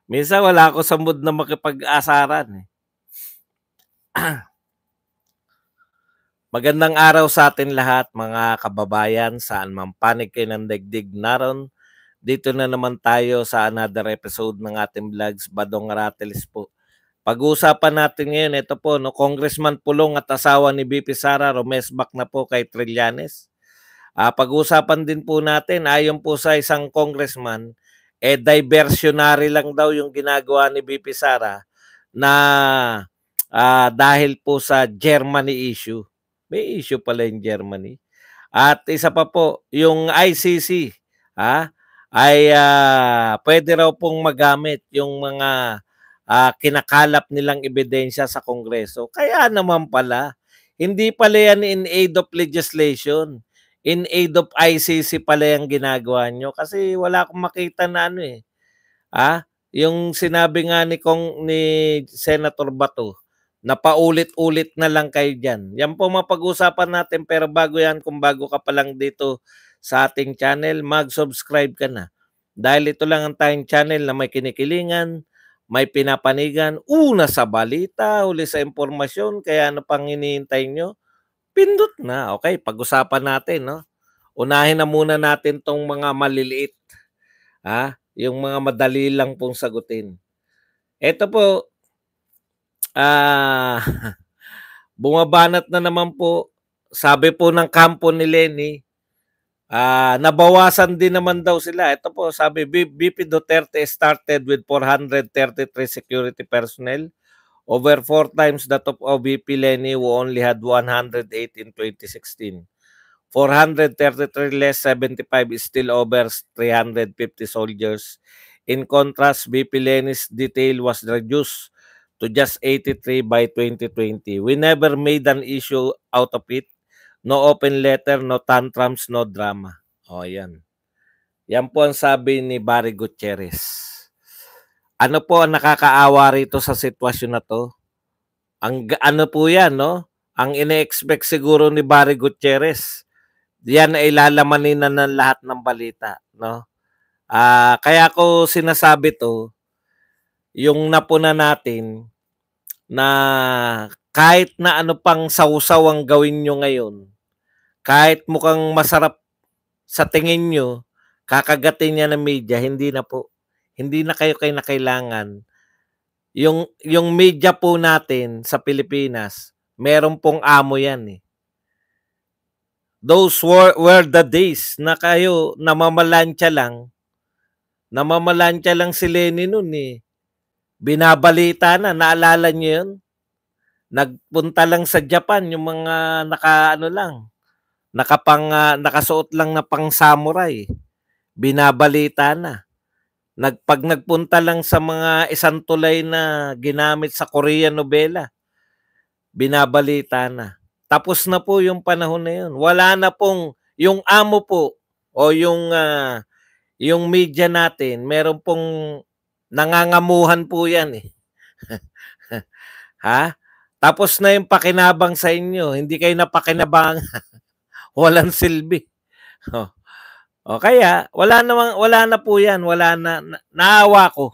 Minsan wala ako sa mood na makipag-asaran, eh. Magandang araw sa atin lahat mga kababayan, saan man panig kayo ng daigdig naroon. Dito na naman tayo sa another episode ng ating vlogs, Badong Ratelis po. Pag-uusapan natin ngayon, ito po, no, Congressman Pulong at asawa ni BP Sara, rumesbak na po kay Trillanes. Pag-uusapan din po natin, ayon po sa isang congressman, diversionary lang daw yung ginagawa ni BP Sara na dahil po sa Germany issue. May issue pala yung Germany. At isa pa po, yung ICC ay pwede raw pong magamit yung mga kinakalap nilang ebidensya sa Kongreso. Kaya naman pala, hindi pala yan in aid of legislation. In aid of ICC pala yung ginagawa nyo. Kasi wala akong makita na ano eh. Yung sinabi nga ni Senator Bato, na paulit-ulit na lang kayo dyan. Yan po mapag-usapan natin, pero bago yan, kung bago ka pa lang dito sa ating channel, mag-subscribe ka na. Dahil ito lang ang tayong channel na may kinikilingan, may pinapanigan, una sa balita, huli sa impormasyon, kaya ano pang hinihintay nyo? Pindot na. Okay, pag-usapan natin, no? Unahin na muna natin tong mga maliliit. Yung mga madali lang pong sagutin. Ito po, bumabanat na naman po, sabi po ng kampo ni Lenny, nabawasan din naman daw sila. Ito po, sabi, BP Duterte started with 433 security personnel, over 4 times that of VP Lenny who only had 108 in 2016. 433 less 75 is still over 350 soldiers. In contrast, VP Lenny's detail was reduced to just 83 by 2020. We never made an issue out of it. No open letter, no tantrums, no drama. Yan. Yan po ang sabi ni Barry Gutierrez. Ano po ang nakakaawa rito sa sitwasyon na to? Ano po yan, no? Ang ine-expect siguro ni Barry Gutierrez, yan ay lalamanin na ng lahat ng balita, no? Kaya ko sinasabi to, yung napuna natin, na kahit na ano pang sausaw ang gawin nyo ngayon, kahit mukhang masarap sa tingin nyo, kakagatin niya ng media, hindi na po. Hindi na kayo na kailangan. Yung media po natin sa Pilipinas, meron pong amo yan eh. Those were the days na kayo namamalansya lang si Lenny nun eh. Binabalita na, naalala niyo yun? Nagpunta lang sa Japan yung mga nakasuot lang na pang samurai. Binabalita na. Pag nagpunta lang sa mga isang tulay na ginamit sa Korean novela, binabalita na. Tapos na po yung panahon na yun. Wala na pong, yung amo po, o yung media natin, meron pong nangangamuhan po yan eh. Tapos na yung pakinabang sa inyo, hindi kayo napakinabang. Walang silbi. Kaya wala na po yan, naawa ko.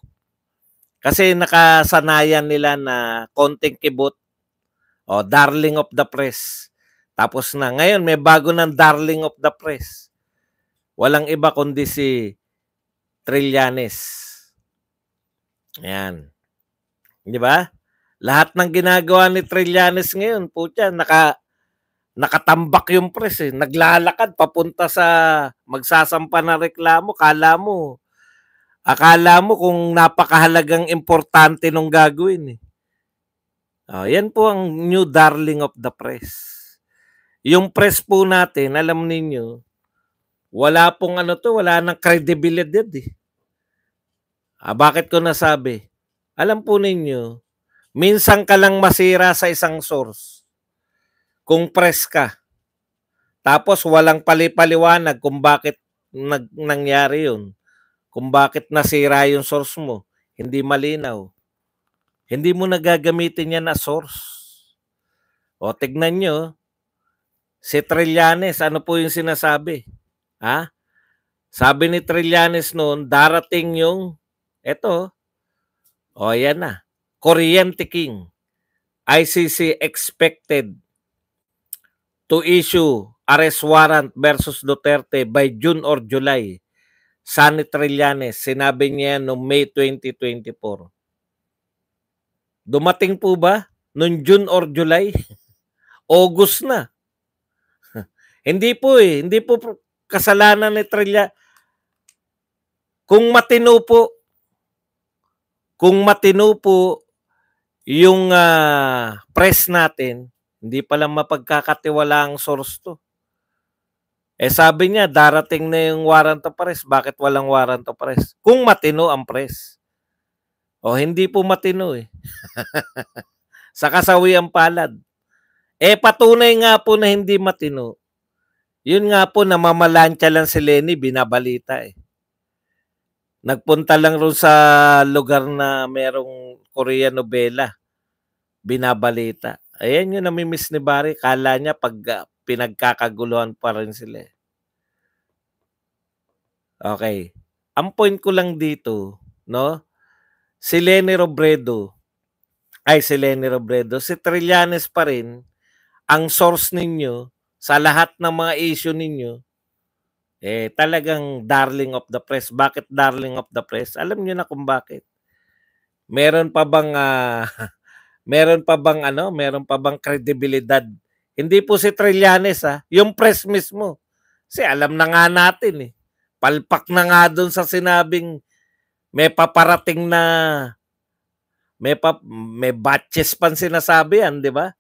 Kasi nakasanayan nila na konting kibot, darling of the press. Tapos na, ngayon may bago ng darling of the press. Walang iba kundi si Trillanes. Ayan. Di ba? Lahat ng ginagawa ni Trillanes ngayon, putya, nakatambak yung press eh. Naglalakad papunta sa magsasampa na reklamo. Akala mo kung napakahalagang importante nung gagawin eh. Yan po ang new darling of the press. Yung press po natin, alam ninyo, wala nang credibility eh. Bakit ko nasabi? Alam po ninyo, minsan ka lang masira sa isang source. Kung press ka, tapos walang palipaliwanag kung bakit nangyari yun. Kung bakit nasira yung source mo, hindi malinaw. Hindi mo nagagamitin yan na source. Tignan nyo, si Trillanes, ano po yung sinasabi? Sabi ni Trillanes noon, darating yung, O, ayan na. Kuryente King. ICC expected to issue arrest warrant versus Duterte by June or July. Sonny Trillanes, sinabi niya yan noong May 2024. Dumating po ba noong June or July? August na. Hindi po eh. Hindi po kasalanan ni Trillanes. Kung matino po yung press natin, hindi pala mapagkakatiwala ang source to. Eh sabi niya, darating na yung warrant of arrest. Bakit walang warrant of arrest? Kung matino ang press. O hindi po matino eh. Sa kasawiang palad. Eh patunay nga po na hindi matino. Yun nga po, namamalansya lang si Lenny, binabalita eh. Nagpunta lang ron sa lugar na merong Korean novela. Binabalita. Ayan yung namimiss ni Barry. Kala niya pag pinagkakaguluhan pa rin sila. Okay. Ang point ko lang dito, no? Si Lenny Robredo, si Trillanes pa rin, ang source ninyo sa lahat ng mga issue ninyo, eh talagang darling of the press. Bakit darling of the press? Alam niyo na kung bakit. Meron pa bang meron pa bang kredibilidad? Hindi po si Trillanes yung press mismo. Kasi alam na nga natin eh. Palpak na nga doon sa sinabing may paparating na may batches pan sinasabi yan, di ba?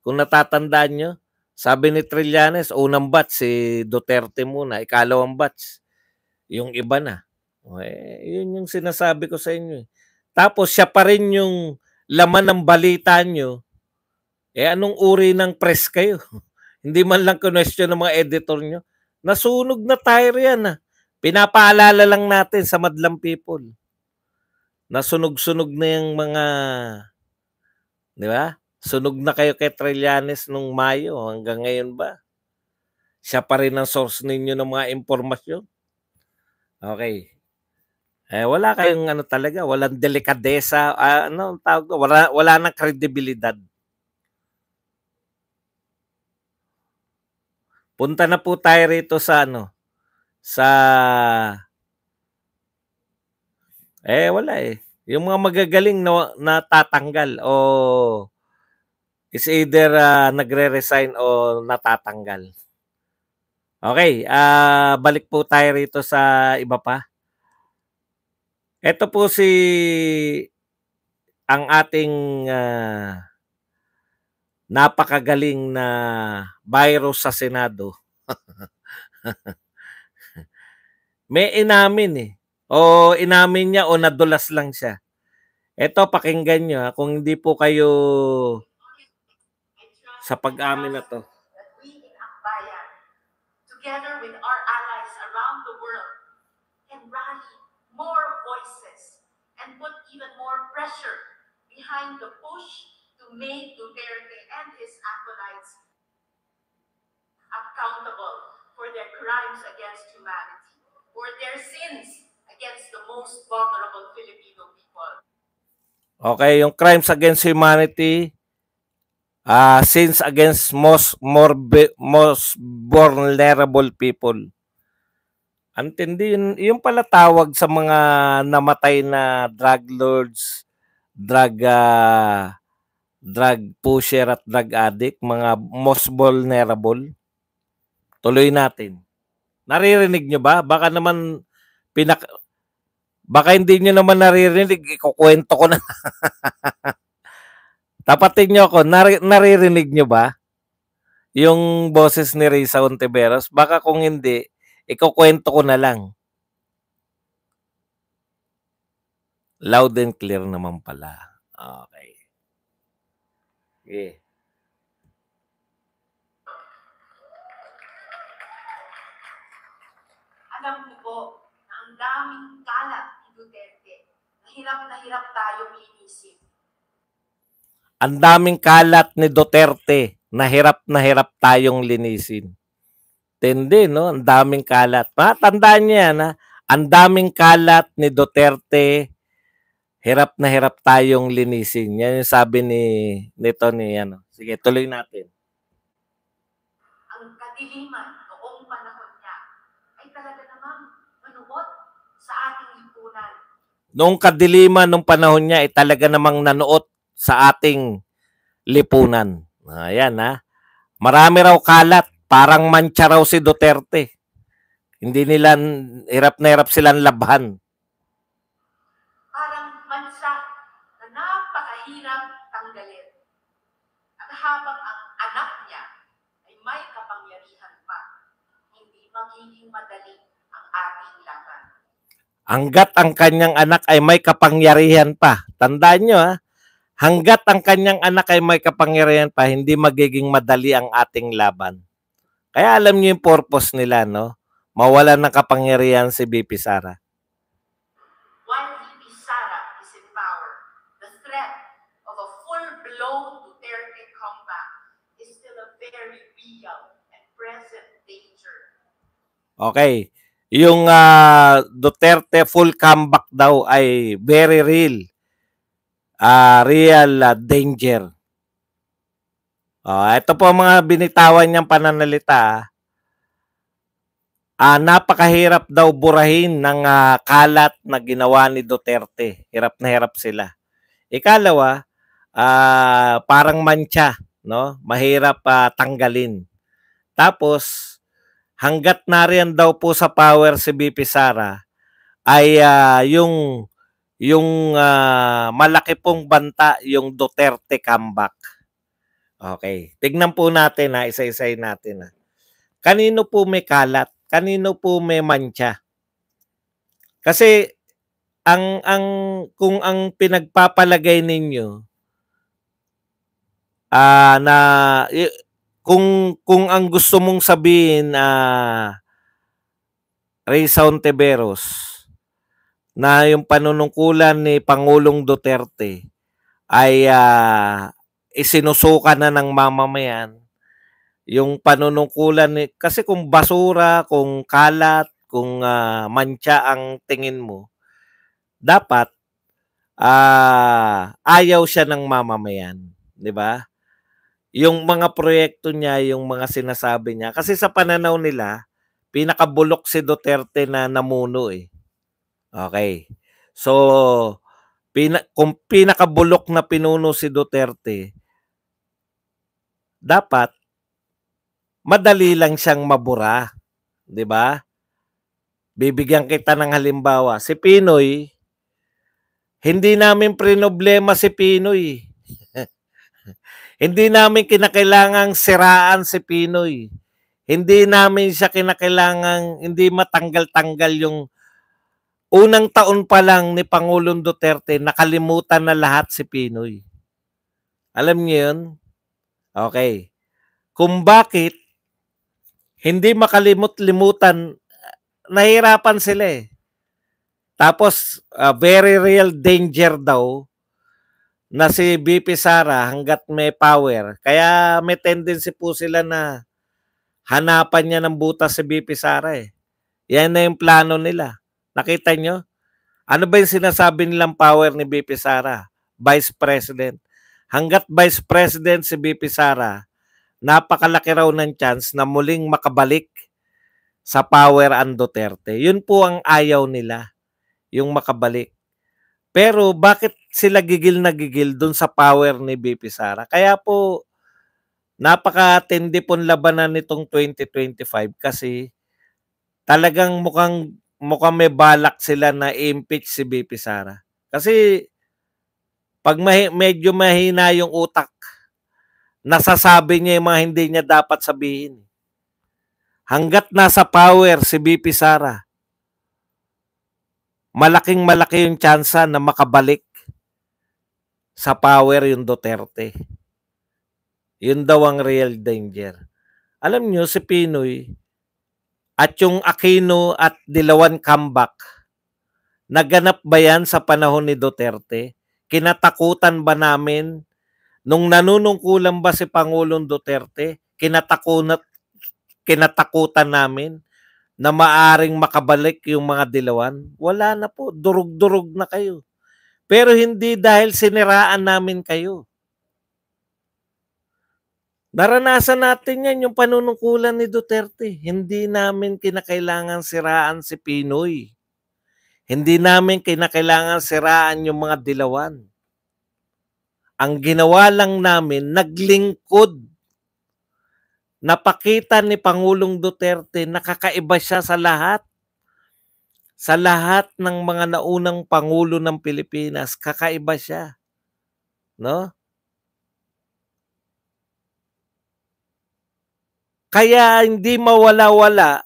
Kung natatandaan nyo, sabi ni Trillanes, unang batch si Duterte muna, ikalawang batch yung iba na. Yun yung sinasabi ko sa inyo. Tapos siya pa rin yung laman ng balita nyo. Anong uri ng press kayo? Hindi man lang question ng mga editor nyo. Nasunog na tayo yan. Pinapaalala lang natin sa madlang people. Nasunog-sunog na yung mga, di ba? Sunog na kayo kay Trillanes nung Mayo. Hanggang ngayon ba? Siya pa rin ang source ninyo ng mga impormasyon. Okay. Wala kayong talaga, walang delikadesa, tawag ko, wala nang kredibilidad. Punta na po tayo rito sa wala eh. Yung mga magagaling na natatanggal o is either nagre-resign o natatanggal. Okay, balik po tayo rito sa iba pa. Ito po ang ating napakagaling na virus sa Senado. May inamin eh. O inamin niya o nadulas lang siya. Ito, pakinggan nyo kung hindi po kayo sa pag-amin na to. Together with our allies around the world, can rally more voices and put even more pressure behind the push to make Duterte and his acolytes accountable for their crimes against humanity, for their sins against the most vulnerable Filipino people. Okay, yung crimes against humanity, sins against most vulnerable people. Antindi yung pala tawag sa mga namatay na drug lords, drug pusher at drug addict, mga most vulnerable. Tuloy natin. Naririnig nyo ba? Baka naman baka hindi nyo naman naririnig, ikukwento ko na. Tapatin nyo ako, naririnig nyo ba yung boses ni Risa Ontiveros? Baka kung hindi, ikukwento ko na lang. Loud and clear naman pala. Okay. Okay. Alam niyo po, ang daming kalat ni Duterte. Na hirap tayong linisin. Ang daming kalat ni Duterte. Na hirap tayong linisin. Tindi, no? Ang daming kalat. Tandaan niya yan, Ang daming kalat ni Duterte hirap na hirap tayong linisin. Yan yung sabi nito ni ano. Sige, tuloy natin. Ang kadiliman noong panahon niya ay talaga namang manuot sa ating lipunan. Noong kadiliman ng panahon niya ay talaga namang nanuot sa ating lipunan. Ayan ha. Marami raw kalat. Parang mantsa raw si Duterte. Hindi nila, hirap na hirap silang labhan. Parang mansa na napakahirap tanggalin. At habang ang anak niya ay may kapangyarihan pa, hindi magiging madali ang ating laban. Hanggat ang kanyang anak ay may kapangyarihan pa. Tandaan nyo ha. Hanggat ang kanyang anak ay may kapangyarihan pa, hindi magiging madali ang ating laban. Kaya alam niyo yung purpose nila, no? Mawalan ng kapangyarihan si BP Sara. While VP Sara is in power, the threat of a full-blown Duterte comeback is still a very real and present danger. Okay. Yung Duterte full comeback daw ay very real. Real danger. Ito po ang mga binitawan niyang pananalita. Napakahirap daw burahin ng kalat na ginawa ni Duterte. Hirap na hirap sila. Ikalawa, parang mantsa, no? Mahirap tanggalin. Tapos, hanggat nariyan daw po sa power si BP Sara, ay yung malaki pong banta, yung Duterte comeback. Okay. Tignan po natin isa-isay natin. Kanino po may kalat? Kanino po may mantsa? Kasi kung ang pinagpapalagay ninyo na kung ang gusto mong sabihin Risa Hontiveros na yung panunungkulan ni Pangulong Duterte ay isinusuka na ng mamamayan, yung panunungkulan ni, kasi kung basura, kung kalat, kung mantsa ang tingin mo, dapat ayaw siya ng mamamayan, di ba? Yung mga proyekto niya, yung mga sinasabi niya, kasi sa pananaw nila, pinakabulok si Duterte na namuno eh. Okay. So, kung pinakabulok na pinuno si Duterte, dapat madali lang siyang mabura, 'di ba? Bibigyan kita ng halimbawa. Si Pinoy, hindi namin problema si Pinoy. Hindi namin kinakailangang siraan si Pinoy. Hindi namin siya kinakailangang hindi matanggal-tanggal yung unang taon pa lang ni Pangulong Duterte, nakalimutan na lahat si Pinoy. Alam niyo 'yun? Okay. Kung bakit hindi makalimut-limutan, nahirapan sila eh. Tapos, very real danger daw na si BP Sara hanggat may power. Kaya may tendency po sila na hanapan niya ng butas si BP Sara eh. Yan na yung plano nila. Nakita nyo? Ano ba yung sinasabi nilang power ni BP Sara? Vice President. Hanggat Vice President si BP Sara, napakalaki raw ng chance na muling makabalik sa power ang Duterte. Yun po ang ayaw nila, yung makabalik. Pero bakit sila gigil na gigil dun sa power ni BP Sara? Kaya po, napakatindi pong labanan nitong 2025 kasi talagang mukhang may balak sila na impeach si BP Sara. Kasi pag medyo mahina yung utak, nasasabi niya yung mga hindi niya dapat sabihin. Hanggat nasa power si BP Sara, malaking-malaki yung tsansa na makabalik sa power yung Duterte. Yun daw ang real danger. Alam nyo, si Pinoy at yung Aquino at Dilawan comeback, naganap ba yan sa panahon ni Duterte? Kinatakutan ba namin nung nanunungkulan ba si Pangulong Duterte? Kinatakutan namin na maaring makabalik yung mga Dilawan? Wala na po. Durug-durug na kayo. Pero hindi dahil siniraan namin kayo. Naranasan natin yan, yung panunungkulan ni Duterte. Hindi namin kinakailangan siraan si Pinoy. Hindi namin kinakailangan siraan yung mga dilawan. Ang ginawa lang namin, naglingkod. Napakita ni Pangulong Duterte na kakaiba siya sa lahat. Sa lahat ng mga naunang Pangulo ng Pilipinas, kakaiba siya. No? Kaya hindi mawala-wala,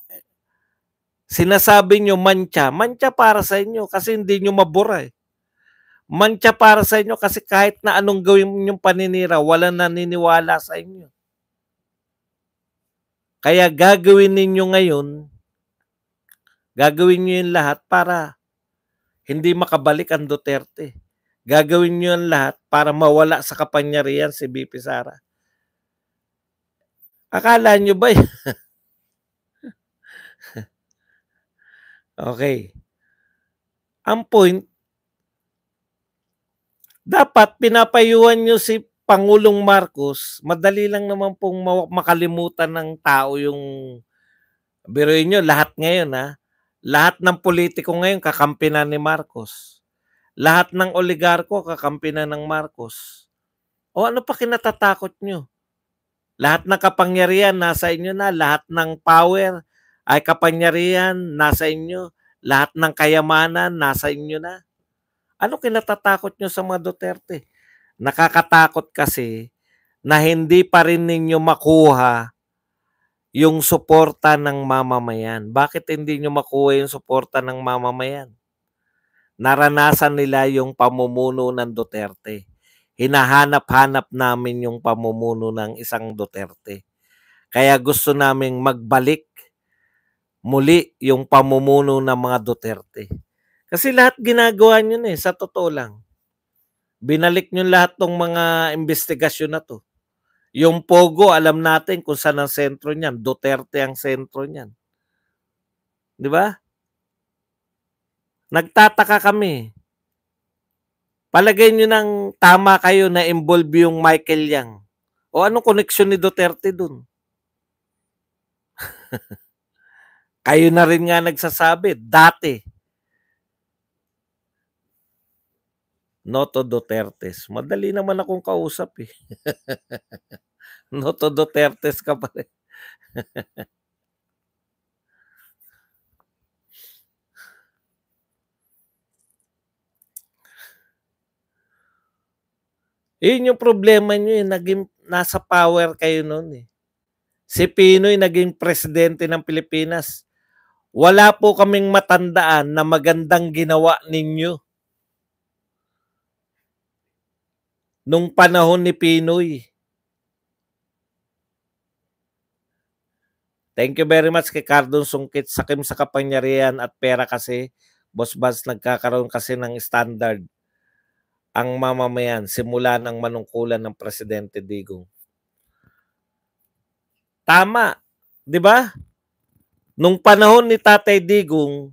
sinasabi nyo mantsa para sa inyo kasi hindi nyo mabura eh. Mantsa para sa inyo kasi kahit na anong gawin yung paninira, walang naniniwala sa inyo. Kaya gagawin ninyo ngayon, gagawin nyo yung lahat para hindi makabalik ang Duterte. Gagawin nyo yung lahat para mawala sa kapangyarihan si BP Sara. Akala nyo ba Okay. Ang point, dapat pinapayuhan nyo si Pangulong Marcos, madali lang naman pong makalimutan ng tao yung, biruin nyo, lahat ngayon lahat ng politiko ngayon kakampi na ni Marcos. Lahat ng oligarko kakampi na ng Marcos. O ano pa kinatatakot nyo? Lahat ng kapangyarihan nasa inyo na, lahat ng power ay kapangyarihan nasa inyo, lahat ng kayamanan nasa inyo na. Ano kinatatakot nyo sa mga Duterte? Nakakatakot kasi na hindi pa rin ninyo makuha yung suporta ng mamamayan. Bakit hindi nyo makuha yung suporta ng mamamayan? Naranasan nila yung pamumuno ng Duterte. Hinahanap-hanap namin yung pamumuno ng isang Duterte. Kaya gusto naming magbalik muli yung pamumuno ng mga Duterte. Kasi lahat ginagawa nyo na sa totoo lang. Binalik nyo lahat ng mga investigasyon na to. Yung Pogo, alam natin kung saan ang sentro niyan. Duterte ang sentro niyan. Di ba? Nagtataka kami. Palagay nyo nang tama kayo na involve yung Michael Yang. O anong koneksyon ni Duterte dun? Kayo na rin nga nagsasabi, dati. Noto Dutertes. Madali naman akong kausap eh. Noto Dutertes ka pa rin. Yun yung problema nyo eh. Nasa power kayo noon eh. Si Pinoy naging presidente ng Pilipinas. Wala po kaming matandaan na magandang ginawa ninyo nung panahon ni Pinoy. Thank you very much kay Cardon Sungkit. Sakim sa kapangyarihan at pera kasi. Boss Buzz, nagkakaroon kasi ng standard ang mamamayan simula ng manungkulan ng Presidente Digong. Tama, 'di ba? Nung panahon ni Tatay Digong,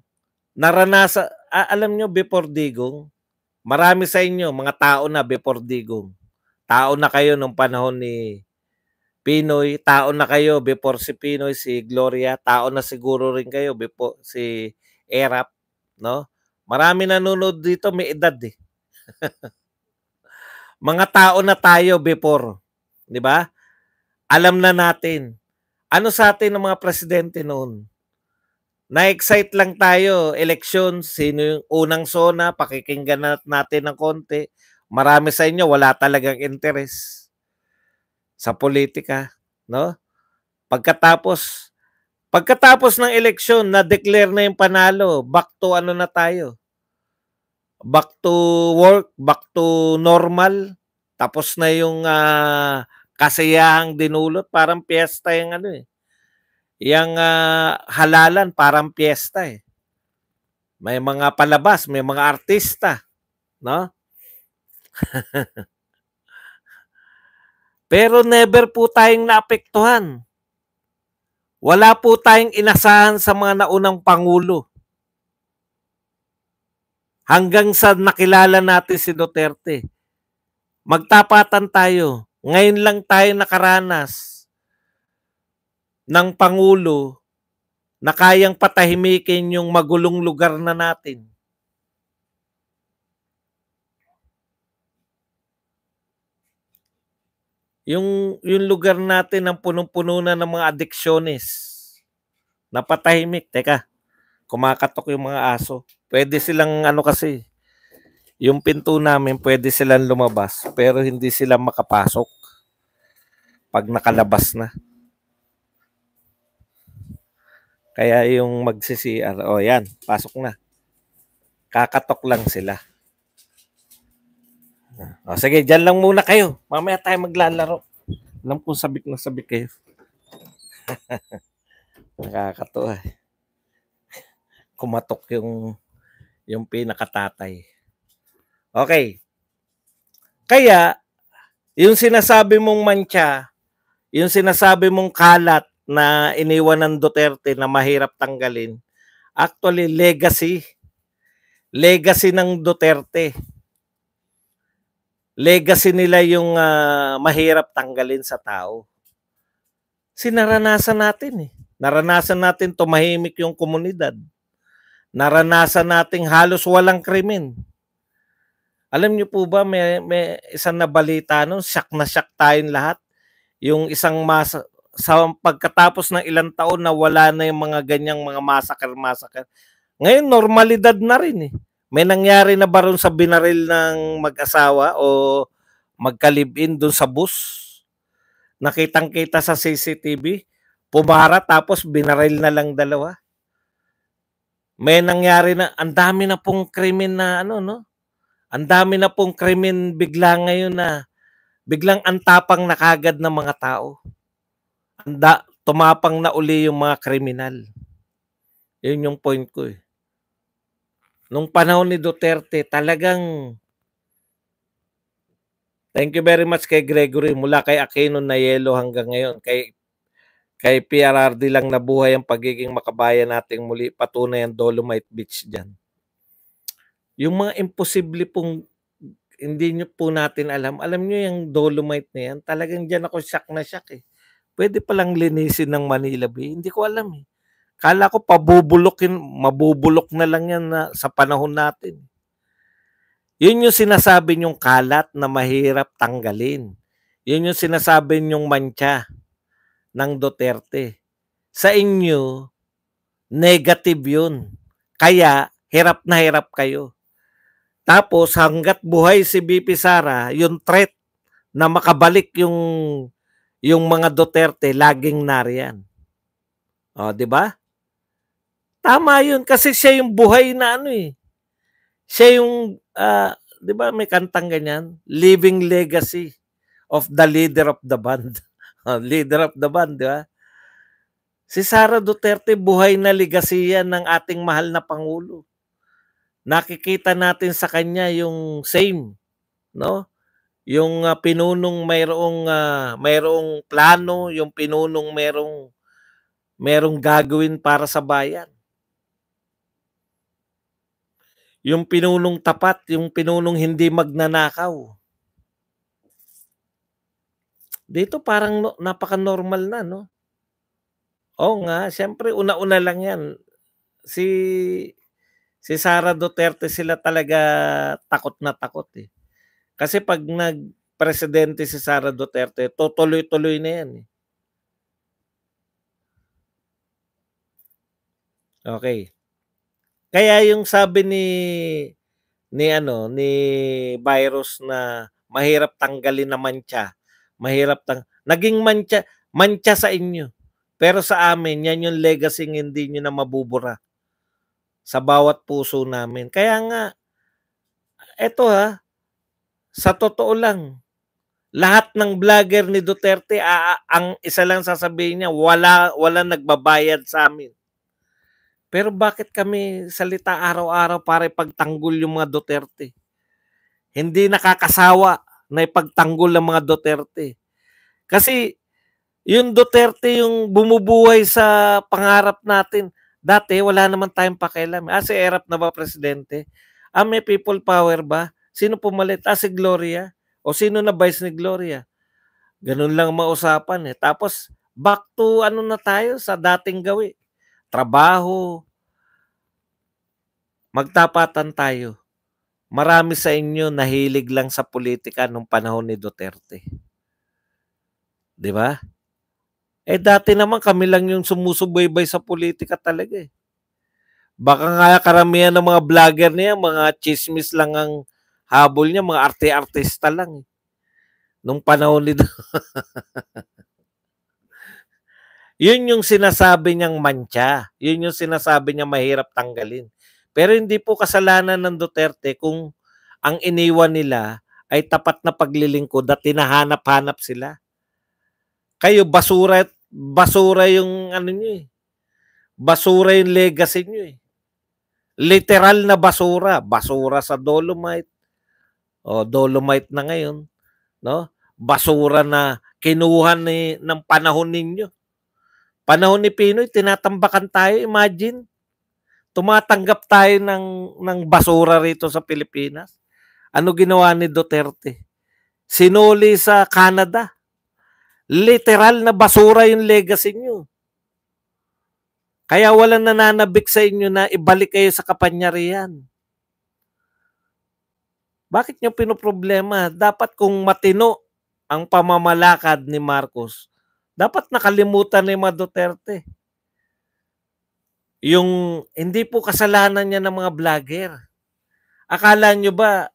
naranasan, alam nyo before Digong, marami sa inyo, mga tao na before Digong. Tao na kayo nung panahon ni Pinoy, tao na kayo before si Pinoy, si Gloria, tao na siguro rin kayo before si Erap, no? Marami nanonood dito, may edad eh. Mga tao na tayo before, 'di ba? Alam na natin. Ano sa atin ng mga presidente noon? Na-excite lang tayo, election, sino yung unang sona, pakikinggan natin ng konti. Marami sa inyo wala talagang interes sa politika, no? Pagkatapos ng eleksyon, na-declare na yung panalo, back to ano na tayo? Back to work, back to normal. Tapos na yung kasiyahang dinulot, parang piyesta yung ano eh. Yang halalan, parang piyesta eh. May mga palabas, may mga artista, no? Pero never po tayong naapektuhan. Wala po tayong inasahan sa mga naunang pangulo. hanggang sa nakilala natin si Duterte. Magtapatan tayo. Ngayon lang tayo nakaranas ng Pangulo na kayang patahimikin yung magulong lugar na natin. Yung lugar natin ang punong-puno na ng mga adiksyonez. Napatahimik. Teka, kumakatok yung mga aso. Pwede silang kasi, yung pinto namin pwede silang lumabas pero hindi sila makapasok pag nakalabas na. Kaya yung magsi-CR, yan, pasok na. Kakatok lang sila. Sige, dyan lang muna kayo. Mamaya tayo maglalaro. Alam kong sabik na sabik kayo. Nakakatuwa. Kumatok yung pinakatatay. Okay. Kaya, yung sinasabi mong mantsa, yung sinasabi mong kalat na iniwan ng Duterte na mahirap tanggalin, actually, legacy. Legacy ng Duterte. Legacy nila yung mahirap tanggalin sa tao. Sinaranasan natin eh. Naranasan natin tumahimik yung komunidad. Naranasan nating halos walang krimen. Alam niyo po ba, may isang nabalita nun, shock na shock tayong lahat. Yung isang sa pagkatapos ng ilang taon na wala na yung mga ganyang mga massacre. Ngayon, normalidad na rin eh. May nangyari na ba ron sa binaril ng mag-asawa o magka-live-in doon sa bus? Nakitang-kita sa CCTV, pumara tapos binaril na lang dalawa. May nangyari na, ang dami na pong krimen na Ang dami na pong krimen bigla ngayon na biglang antapang na kagad ng mga tao. Tumapang na uli yung mga kriminal. Yun yung point ko eh. Nung panahon ni Duterte, talagang thank you very much kay Gregory, mula kay Aquino Nayelo hanggang ngayon, kay PRRD lang nabuhay ang pagiging makabayan nating muli, patunay ang Dolomite Beach dyan. Yung mga imposible pong hindi nyo po natin alam nyo yung Dolomite na yan, talagang dyan ako shock na shock eh. Pwede palang linisin ng Manila Bay, hindi ko alam eh. Kala ko mabubulok na lang yan sa panahon natin. Yun yung sinasabi nyong kalat na mahirap tanggalin. Yun yung sinasabi nyong mantsa ng Duterte. Sa inyo, negative yun. Kaya, hirap na hirap kayo. Tapos, hanggat buhay si BP Sara, yung threat na makabalik yung mga Duterte, laging nariyan. Di ba? Tama yun kasi siya yung buhay na siya yung, di ba may kantang ganyan? Living legacy of the leader of the band. Leader of the band, di ba? Si Sara Duterte, buhay na legacy yan ng ating mahal na Pangulo. Nakikita natin sa kanya yung same, no? Yung pinunong mayroong plano, yung pinunong merong gagawin para sa bayan. Yung pinunong tapat, yung pinunong hindi magnanakaw. Dito parang napaka-normal na, no? Oo nga, siyempre una-una lang yan. Si Sara Duterte sila talaga takot na takot eh. Kasi pag nag-presidente si Sara Duterte, tutuloy-tuloy na yan eh. Okay. Kaya yung sabi ni Virus na mahirap tanggalin na mantsa, naging mantsa sa inyo. Pero sa amin, yan yung legacy hindi nyo na mabubura sa bawat puso namin. Kaya nga, eto sa totoo lang, lahat ng vlogger ni Duterte, ang isa lang sasabihin niya, wala nagbabayad sa amin. Pero bakit kami salita araw-araw para ipagtanggol yung mga Duterte? Hindi nakakasawa na ipagtanggol ng mga Duterte. Kasi yung Duterte yung bumubuhay sa pangarap natin. Dati wala naman tayong pakialam. Si Erap na ba presidente? May people power ba? Sino pumalit? Si Gloria. O sino na vice ni Gloria? Ganun lang mausapan eh. Tapos, back to ano na tayo sa dating gawi. Trabaho. Magtapatan tayo. Marami sa inyo nahilig lang sa politika nung panahon ni Duterte. 'Di ba? Dati naman kami lang yung sumusubaybay sa politika talaga eh. Baka nga karamihan ng mga vlogger niya, mga chismis lang ang habol niya, mga arte-artista lang. Nung panahon ni Yun yung sinasabi niyang mantsa. Yun yung sinasabi niya mahirap tanggalin. Pero hindi po kasalanan ng Duterte kung ang iniwan nila ay tapat na paglilingkod at tinahanap-hanap sila. Kayo basura yung ano niyo eh. Basura yung legacy niyo eh. Literal na basura, basura sa Dolomite. Dolomite na ngayon, no? Basura na kinuha ng panahon ninyo. Panahon ni Pinoy, tinatambakan tayo, imagine. Tumatanggap tayo ng basura rito sa Pilipinas. Ano ginawa ni Duterte? Sinuli sa Canada. Literal na basura yung legacy nyo. Kaya walang nananabik sa inyo na ibalik kayo sa kapangyarihan. Bakit nyo pinoproblema? Dapat kung matino ang pamamalakad ni Marcos, dapat nakalimutan ni Duterte. Yung hindi po kasalanan niya ng mga vlogger. Akala nyo ba,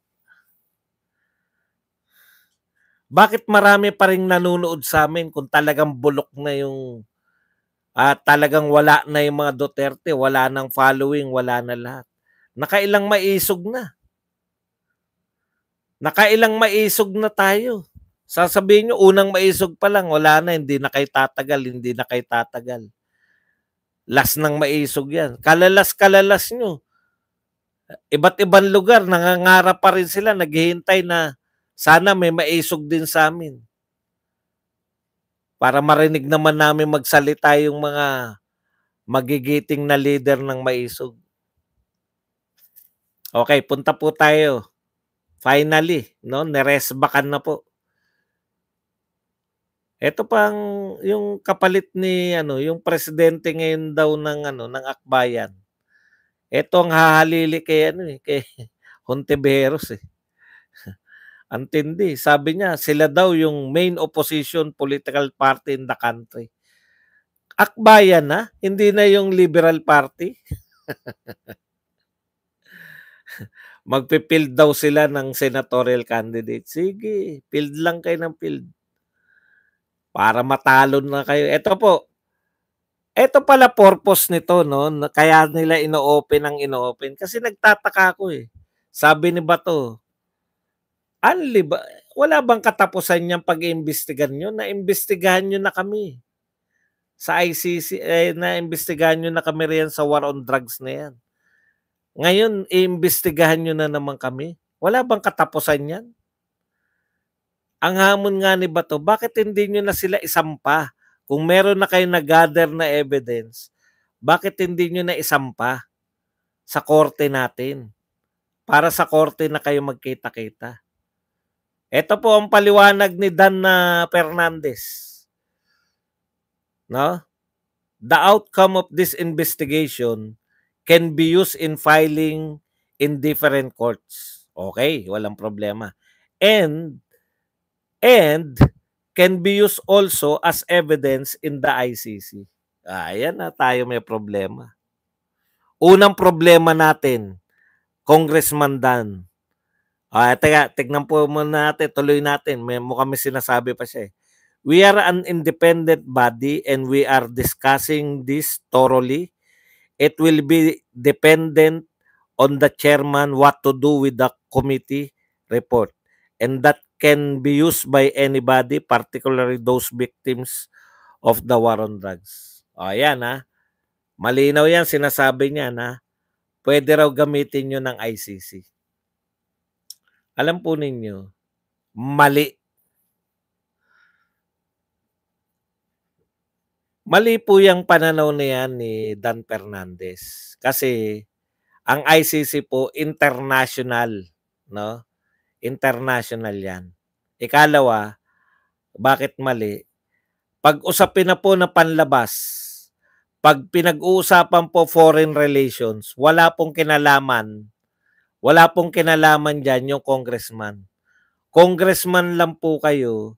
bakit marami pa rin nanonood sa amin kung talagang bulok na yung talagang wala na yung mga Duterte, wala nang following, wala na lahat. Nakailang maisog na. Nakailang maisog na tayo. Sasabihin nyo, unang maisog pa lang, wala na, hindi na kayo tatagal, hindi na kayo tatagal. Last nang maisog yan. Kalalas-kalalas nyo. Iba't ibang lugar, nangangarap pa rin sila, naghihintay na sana may maisog din sa amin. Para marinig naman namin magsalita yung mga magigiting na leader ng maisog. Okay, punta po tayo. Finally, no, neresbakan na po. Ito pang yung kapalit ni yung presidente ngayon daw ng Akbayan. Ito ang hahalili kay kay Hontiveros eh. Ang tindi. Sabi niya, sila daw yung main opposition political party in the country. Akbayan na, hindi na yung Liberal Party. Magpipild daw sila ng senatorial candidate. Sige, field lang kayo ng field. Para matalo na kayo. Ito po, ito pala purpose nito, no? Kaya nila ino-open. Kasi nagtataka ako eh. Sabi ni Bato, wala bang katapusan niyang pag-iimbestigan nyo? Na-imbestigahan nyo na kami. Sa ICC, na-imbestigahan nyo na kami riyan sa war on drugs na yan. Ngayon, iimbestigahan nyo na naman kami. Wala bang katapusan yan? Ang hamon nga ni Bato, bakit hindi nyo na sila isampa? Kung meron na kayo na-gather na evidence, bakit hindi nyo na isampa sa korte natin? Para sa korte na kayo magkita-kita. Ito po ang paliwanag ni Dan Fernandez. No? The outcome of this investigation can be used in filing in different courts. Okay, walang problema. And can be used also as evidence in the ICC. Ayan na, tayo may problema. Unang problema natin, Congressman Dan. Tignan po muna natin, tuloy natin. Mukhang may sinasabi pa siya eh. We are an independent body and we are discussing this thoroughly. It will be dependent on the chairman what to do with the committee report. And that can be used by anybody, particularly those victims of the war on drugs. Ayan ha. Malinaw yan, sinasabi niya na pwede raw gamitin nyo ng ICC. Alam po ninyo, mali. Mali po yung pananaw na yan ni Dan Fernandez. Kasi Ang ICC po international, no? International 'yan. Ikalawa, bakit mali? Pag usapin na po na panlabas, pag pinag-uusapan po foreign relations, wala pong kinalaman diyan yung congressman. Congressman lang po kayo.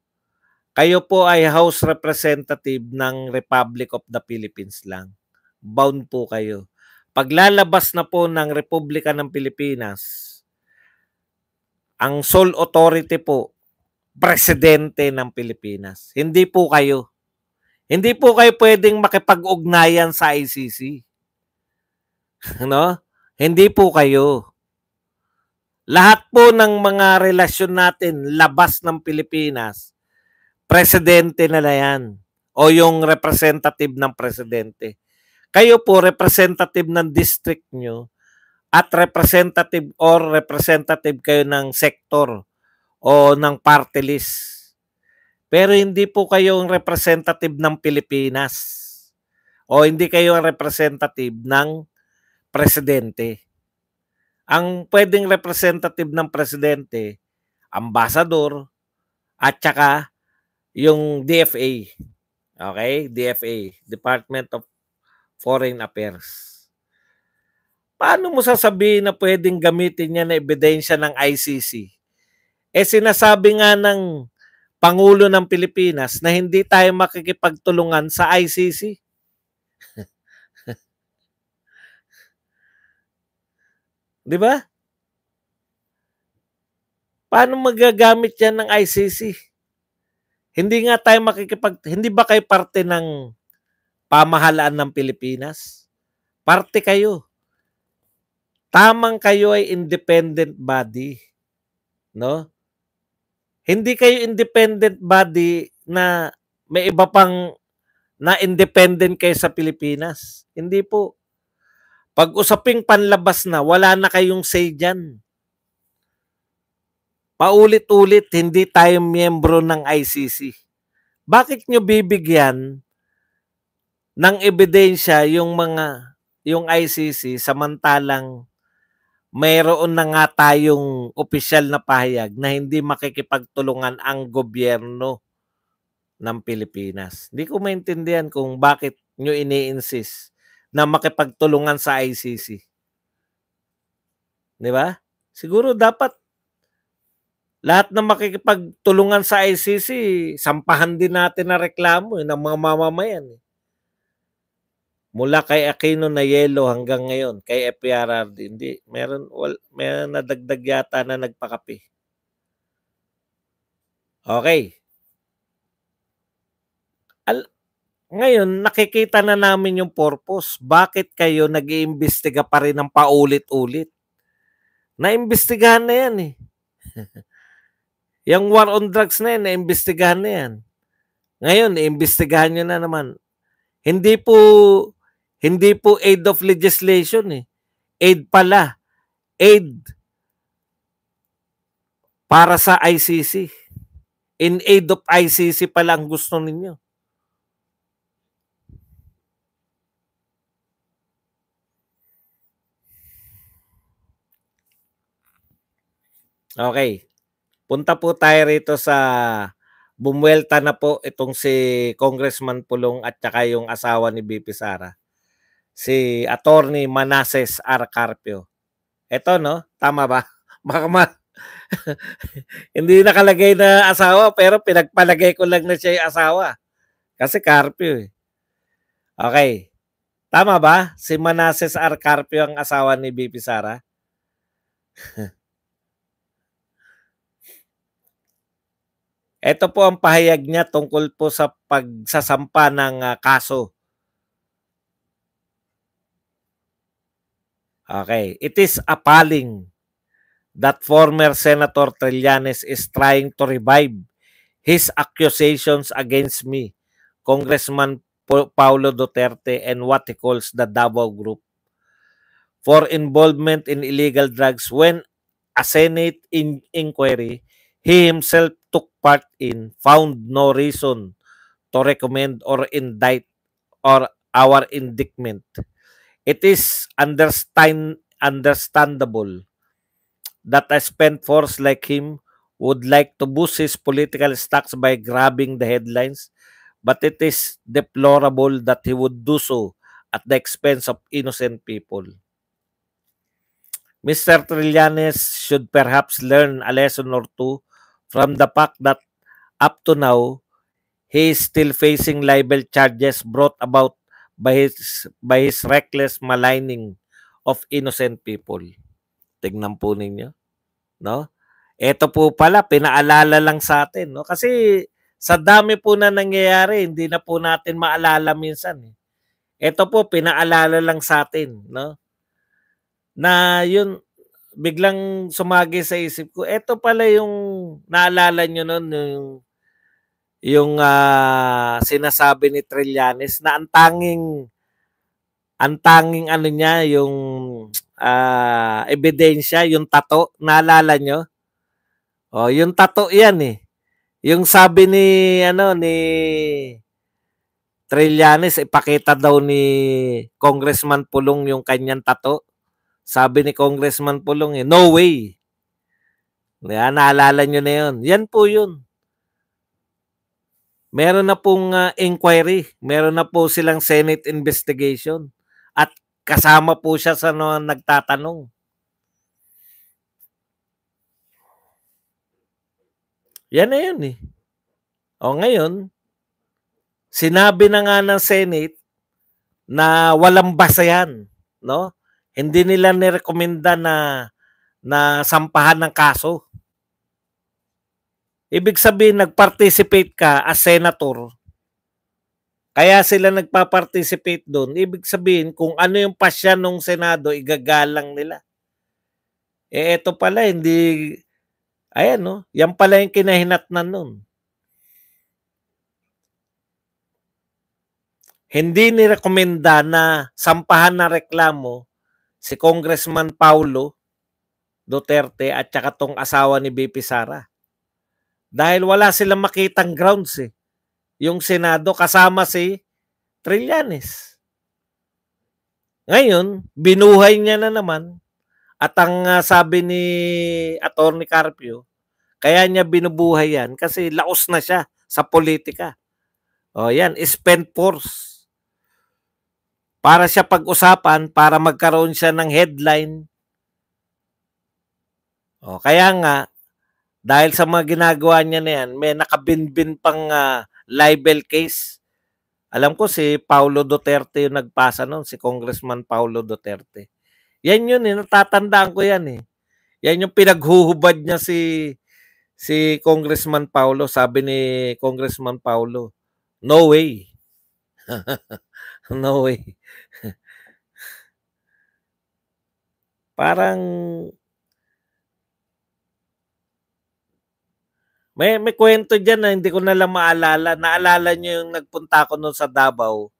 Kayo po ay House Representative ng Republic of the Philippines lang. Bound po kayo. Paglalabas na po ng Republika ng Pilipinas, ang sole authority po, Presidente ng Pilipinas. Hindi po kayo. Hindi po kayo pwedeng makipag-ugnayan sa ICC. No? Hindi po kayo. Lahat po ng mga relasyon natin labas ng Pilipinas, presidente na yan o yung representative ng presidente. Kayo po, representative ng district nyo at representative kayo ng sector o ng party list. Pero hindi po kayo ang representative ng Pilipinas o hindi kayo ang representative ng presidente. Ang pwedeng representative ng presidente, ambassador at saka yung DFA. Okay? DFA, Department of Foreign Affairs. Paano mo sasabihin na pwedeng gamitin niya na ebidensya ng ICC? Sinasabi nga ng Pangulo ng Pilipinas na hindi tayo makikipagtulungan sa ICC. Di ba? Paano magagamit yan ng ICC? Hindi nga tayo hindi ba kayo parte ng pamahalaan ng Pilipinas? Parte kayo. Tamang kayo ay independent body. No? Hindi kayo independent body na may iba pang na independent kayo sa Pilipinas. Hindi po. Pag usaping panlabas na, wala na kayong say dyan. Paulit-ulit, hindi tayo miyembro ng ICC. Bakit nyo bibigyan ng ebidensya yung ICC samantalang mayroon na nga tayong opisyal na pahayag na hindi makikipagtulungan ang gobyerno ng Pilipinas? Hindi ko maintindihan kung bakit nyo ini-insist na makipagtulungan sa ICC. Di ba? Siguro dapat lahat na makikipagtulungan sa ICC, sampahan din natin na reklamo ng mga mamamayan. Mula kay Aquino Nayelo hanggang ngayon, kay FPRRD, hindi. Meron nadagdag yata na nagpakapi. Okay. Ngayon, nakikita na namin yung purpose. Bakit kayo nag-iimbestiga pa rin ng paulit-ulit? Naimbestigahan na yan eh. Yung war on drugs na yan, naimbestigahan na yan. Ngayon, naimbestigahan nyo na naman. Hindi po aid of legislation eh. Aid pala. Aid para sa ICC. In aid of ICC pala ang gusto ninyo. Okay. Punta po tayo rito sa bumuelta na po itong si Congressman Pulong at saka yung asawa ni BP Sara. Si Attorney Manases R. Carpio. Ito no? Tama ba? Baka hindi nakalagay na asawa pero pinagpalagay ko lang na siya yung asawa. Kasi Carpio eh. Okay. Tama ba? Si Manases R. Carpio ang asawa ni BP Sara? Ito po ang pahayag niya tungkol po sa pagsasampa ng kaso. Okay. It is appalling that former Senator Trillanes is trying to revive his accusations against me, Congressman Paulo Duterte, and what he calls the Davao Group for involvement in illegal drugs when a Senate inquiry he himself took part in found no reason to recommend or indict or our indictment. It is understandable that a spent force like him would like to boost his political stocks by grabbing the headlines, but it is deplorable that he would do so at the expense of innocent people. Mr. Trillanes should perhaps learn a lesson or two from the fact that up to now, he is still facing libel charges brought about by his reckless maligning of innocent people. Tignan po ninyo, no? Ito po pala pinaalala lang sa atin, no? Kasi sa dami po na nangyayari, hindi na po natin maalala minsan. Ito po pinaalala lang sa atin, no? Na yun biglang sumagi sa isip ko. Ito pala yung naalala nyo noon yung sinasabi ni Trillanes na ang tanging ano niya yung ebidensya, yung tato, naalala nyo? Oh, yung tato 'yan eh. Yung sabi ni Trillanes ipakita daw ni Congressman Pulong yung kanyang tato. Sabi ni Congressman Pulong no way. Yan, naalala nyo na yun. Yan po yun. Meron na pong inquiry. Meron na po silang Senate investigation. At kasama po siya sa nagtatanong. Yan na yun eh. O ngayon, sinabi na nga ng Senate na walang basehan, no? Hindi nila nirekomenda na sampahan ng kaso. Ibig sabihin, nag-participate ka as senator. Kaya sila nagpa-participate doon. Ibig sabihin, kung ano yung pasya ng Senado, igagalang nila. Ito pala, hindi, ayan no, yan pala yung kinahinatnan nun. Hindi nirekomenda na sampahan na reklamo si Congressman Paulo Duterte at saka tong asawa ni BP Sara. Dahil wala silang makitang grounds eh. Yung Senado kasama si Trillanes. Ngayon, binuhay niya na naman at ang sabi ni Atty. Carpio, kaya niya binubuhay yan kasi laos na siya sa politika. O yan, spent force. Para siya pag-usapan, para magkaroon siya ng headline. O, kaya nga, dahil sa mga ginagawa niya na yan, may nakabinbin pang libel case. Alam ko si Paulo Duterte yung nagpasa noon, si Congressman Paulo Duterte. Yan yun eh, natatandaan ko yan eh. Yan yung pinaghuhubad niya si Congressman Paulo. Sabi ni Congressman Paulo, no way. No way. Parang may kwento diyan na hindi ko na lang maalala. Naalala niyo yung nagpunta ko noon sa Davao.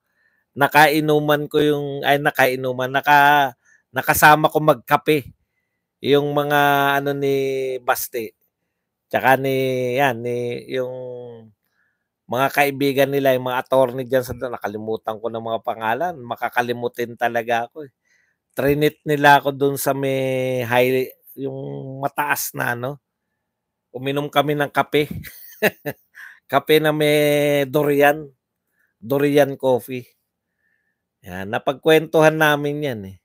Nakasama ko magkape. Yung mga ano ni Baste. Tsaka yung mga kaibigan nila, yung mga attorney diyan sa nakalimutan ko ng mga pangalan. Makakalimutin talaga ako eh. Trinit nila ako doon sa may yung mataas na uminom kami ng kape. Kape na may durian. Durian coffee. Yan, napagkwentuhan namin yan eh.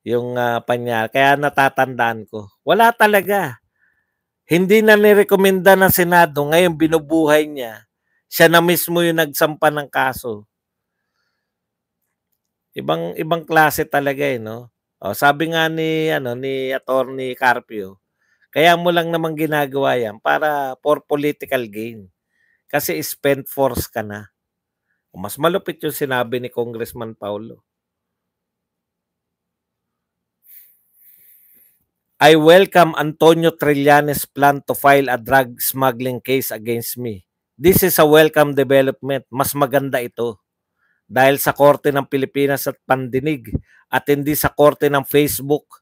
Yung panyal. Kaya natatandaan ko. Wala talaga. Hindi na nirekomenda ng Senado. Ngayon binubuhay niya. Siya na mismo yung nagsampa ng kaso. Ibang klase talaga eh, no? O, sabi nga ni Atty. Carpio, kaya mo lang naman ginagawa yan para for political gain. Kasi spent force ka na. Mas malupit yung sinabi ni Congressman Paulo. I welcome Antonio Trillanes' plan to file a drug smuggling case against me. This is a welcome development. Mas maganda ito. Dahil sa Korte ng Pilipinas at pandinig at hindi sa Korte ng Facebook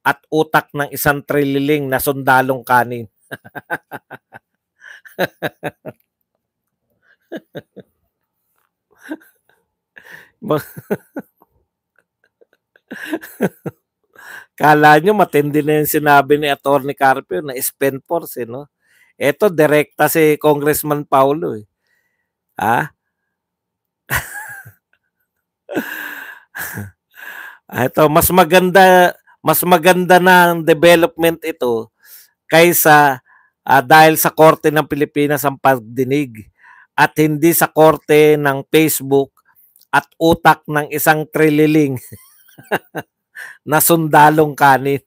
at utak ng isang trililing na sundalong kanin. Kala nyo matindi na yung sinabi ni Atty. Carpio na spend force, eh, no? Eto, direkta si Congressman Paulo, eh. Ah? Ito, mas maganda na ang development ito kaysa dahil sa Korte ng Pilipinas ang pagdinig at hindi sa Korte ng Facebook at utak ng isang trililing na sundalong kanin.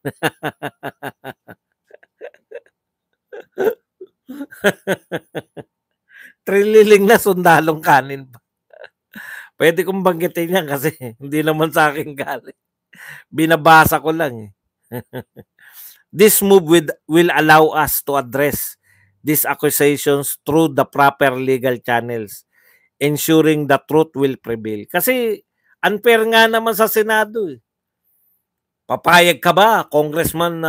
Trililing na sundalong kanin. Pwede kong banggitin yan kasi hindi naman sa akin galing. Binabasa ko lang, eh. This move will allow us to address these accusations through the proper legal channels, ensuring the truth will prevail. Kasi unfair nga naman sa Senado, eh. Papayag ka ba, Congressman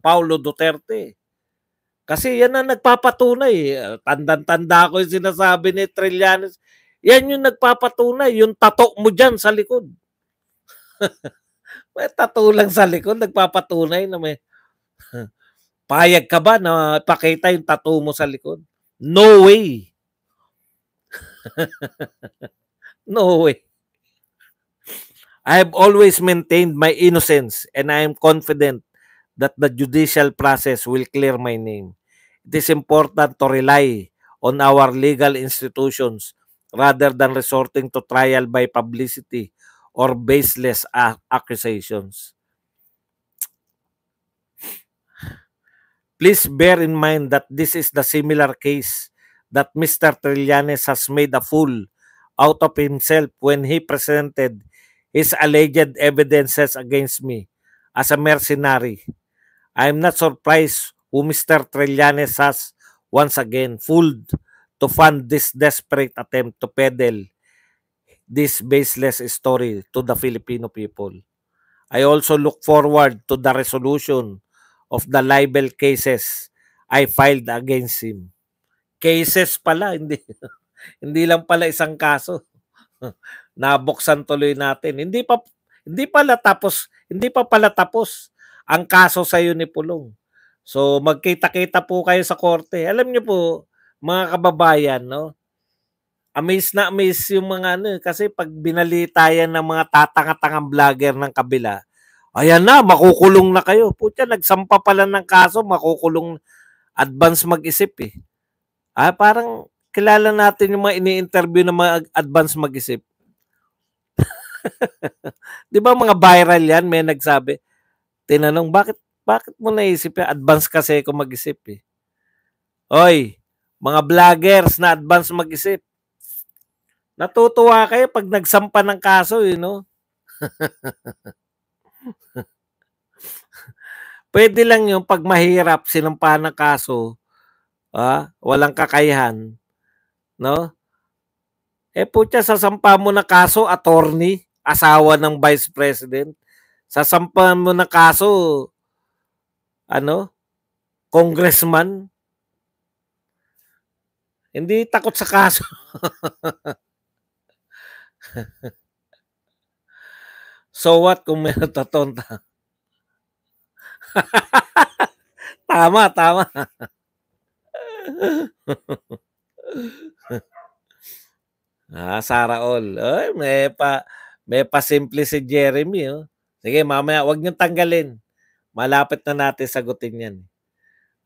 Paulo Duterte? Kasi yan ang nagpapatunay. Tandang-tanda ko yung sinasabi ni Trillanes. Yan yung nagpapatunay. Yung tato mo dyan sa likod. May tato lang sa likod, nagpapatunay na may... Payag ka ba na pakita yung tattoo mo sa likod? No way. No way. I have always maintained my innocence and I am confident that the judicial process will clear my name. It is important to rely on our legal institutions rather than resorting to trial by publicity or baseless accusations. Please bear in mind that this is the similar case that Mr. Trillanes has made a fool out of himself when he presented his alleged evidences against me as a mercenary. I am not surprised who Mr. Trillanes has once again fooled to fund this desperate attempt to peddle this baseless story to the Filipino people. I also look forward to the resolution of the libel cases I filed against him. Cases pala, hindi hindi lang pala isang kaso. Nabuksan tuloy natin. Hindi pa pala tapos ang kaso sa iyo ni Pulong. So magkita-kita po kayo sa korte. Alam niyo po, mga kababayan, no? Amaze na amaze yung mga kasi pag binalita yan ng mga tatanga-tangang vlogger ng kabila, ayan na, makukulong na kayo. Putya, nagsampa pala ng kaso, makukulong, advance mag-isip, eh. Parang kilala natin yung mga ini-interview ng mga advance mag-isip. Di ba mga viral yan? May nagsabi, tinanong, bakit mo naisip yan? Advance kasi ako mag-isip, eh. Oy, mga vloggers na advance mag-isip. Natutuwa kayo pag nagsampa ng kaso, you know? Pwede lang yung pag mahirap sinampa ng kaso, walang kakayahan, no? Putya, sasampa mo na kaso, attorney, asawa ng vice president. Sasampa mo na kaso, congressman. Hindi takot sa kaso. So what kung may natatonta? Tama. Sara all. Ay, may pa simple si Jeremy, oh. Sige, mamaya wag niyong tanggalin. Malapit na natin sagutin 'yan.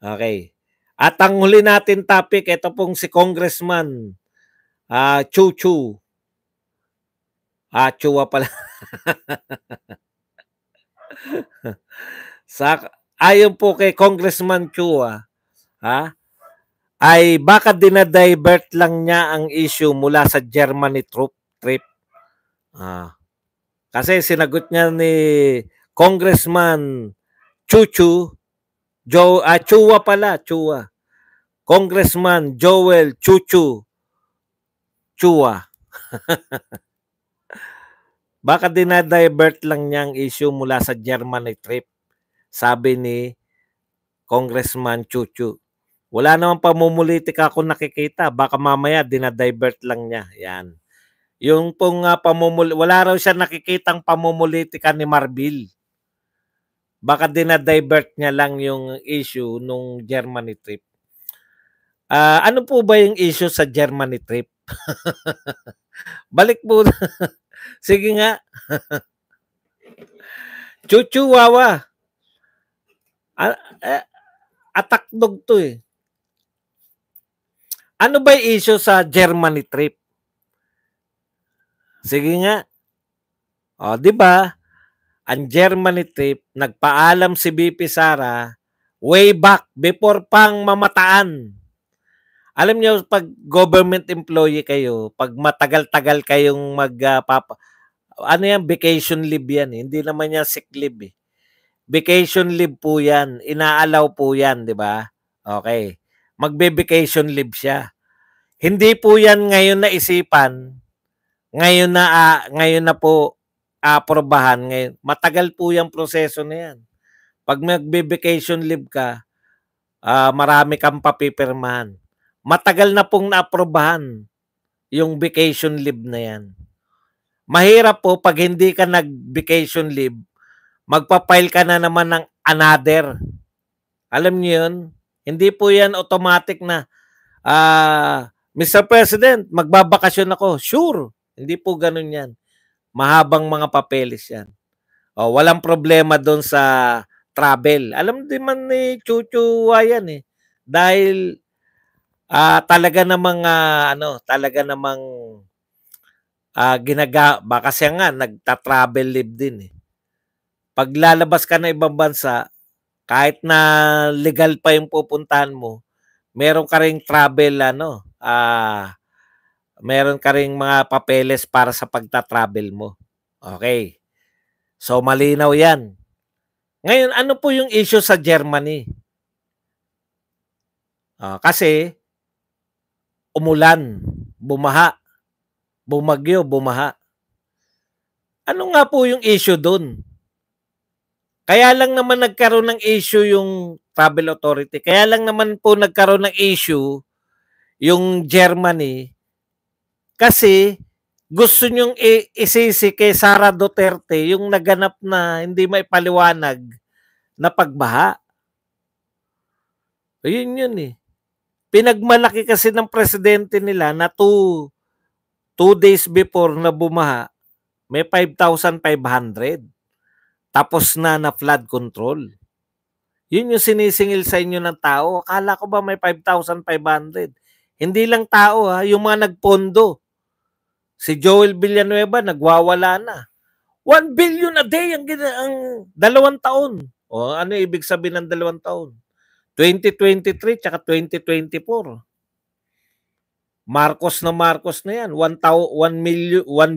Okay. At ang huli natin topic, ito pong si Congressman Chuchu. Chua pala. Ayon po kay Congressman Chua, ay baka dinadivert lang niya ang issue mula sa Germany trip. Kasi sinagot niya ni Congressman Chuchu, Chua pala, Chua. Congressman Joel Chuchu Chua. Baka dinadivert lang niya ang issue mula sa Germany trip, sabi ni Congressman Chuchu. Wala namang pamumulitika akong nakikita. Baka mamaya dinadivert lang niya. Yan. Yung pong wala raw siya nakikitang pamumulitika ni Marbil. Baka dinadivert niya lang yung issue nung Germany trip. Ano po ba yung issue sa Germany trip? Balik po. Sige nga. Chuchu Wawa. Attack dog to eh. Ano ba yung issue sa Germany trip? Sige nga. O, di ba? Ang Germany trip, nagpaalam si BP Sara way back before pang mamataan. Alam niyo, pag government employee kayo, pag matagal-tagal kayong ano yan, vacation leave yan. Hindi naman yan sick leave eh. Vacation leave po yan. Inaalaw po yan, di ba? Okay. Magbe-vacation leave siya. Hindi po yan ngayon na isipan. Ngayon na po aprobahan. Ngayon. Matagal po yung proseso na yan. Pag magbe-vacation leave ka, marami kang papipirmahan. Matagal na pong naaprobahan yung vacation leave na yan. Mahirap po pag hindi ka nag-vacation leave, magpa-file ka na naman ng another. Alam niyo yun? Hindi po yan automatic na, Mr. President, magbabakasyon ako. Sure. Hindi po ganun yan. Mahabang mga papeles yan. O, walang problema doon sa travel. Alam din man ni Chuchu yan eh. Dahil talaga namang baka siya nga nagta-travel leave din eh. Pag lalabas ka na ibang bansa, kahit na legal pa yung pupuntahan mo, meron ka ring travel meron ka ring mga papeles para sa pagta-travel mo. Okay. So malinaw 'yan. Ngayon, ano po yung issue sa Germany? Kasi umulan, bumaha, bumagyo, bumaha. Ano nga po yung issue doon? Kaya lang naman nagkaroon ng issue yung travel authority. Kaya lang naman po nagkaroon ng issue yung Germany kasi gusto nyong isisi kay Sara Duterte yung naganap na hindi maipaliwanag na pagbaha. Ayun yun eh. Pinagmalaki kasi ng presidente nila na 2 days before na bumaha, may 5,500. Tapos na flood control. Yun yung sinisingil sa inyo ng tao. Akala ko ba may 5,500? Hindi lang tao yung mga nagpondo. Si Joel Villanueva nagwawala na. 1 billion a day ang 2 taon. O ano ibig sabihin ng 2 taon? 2023 tsaka 2024. Marcos na yan. 1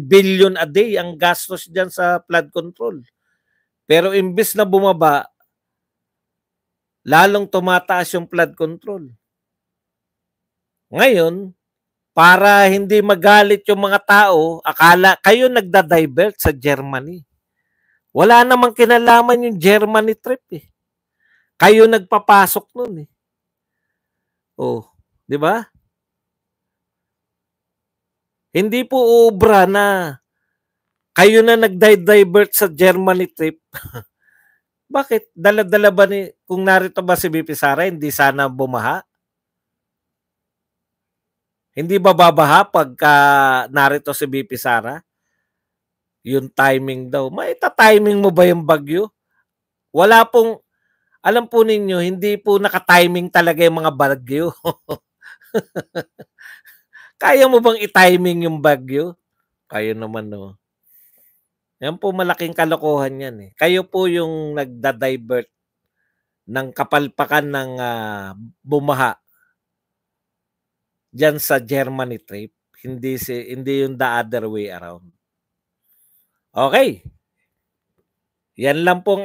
billion a day ang gastos dyan sa flood control. Pero imbis na bumaba, lalong tumataas yung flood control. Ngayon, para hindi magalit yung mga tao, akala kayo nagda-divert sa Germany. Wala namang kinalaman yung Germany trip eh. Kayo nagpapasok nun eh. Oh, di ba? Hindi po obra na kayo na nag-divert sa Germany trip. Bakit? Dala-dala ba kung narito ba si BP Sara, hindi sana bumaha? Hindi ba babaha pagka narito si BP Sara? Yung timing daw. Maita-timing mo ba yung bagyo? Wala pong, alam po ninyo, hindi po naka-timing talaga yung mga bagyo. Kaya mo bang i-timing yung bagyo? Kayo naman no. Yan po malaking kalokohan yan eh. Kayo po yung nagda-divert ng kapalpakan ng bumaha diyan sa Germany trip. Hindi yung the other way around. Okay. Yan lang pong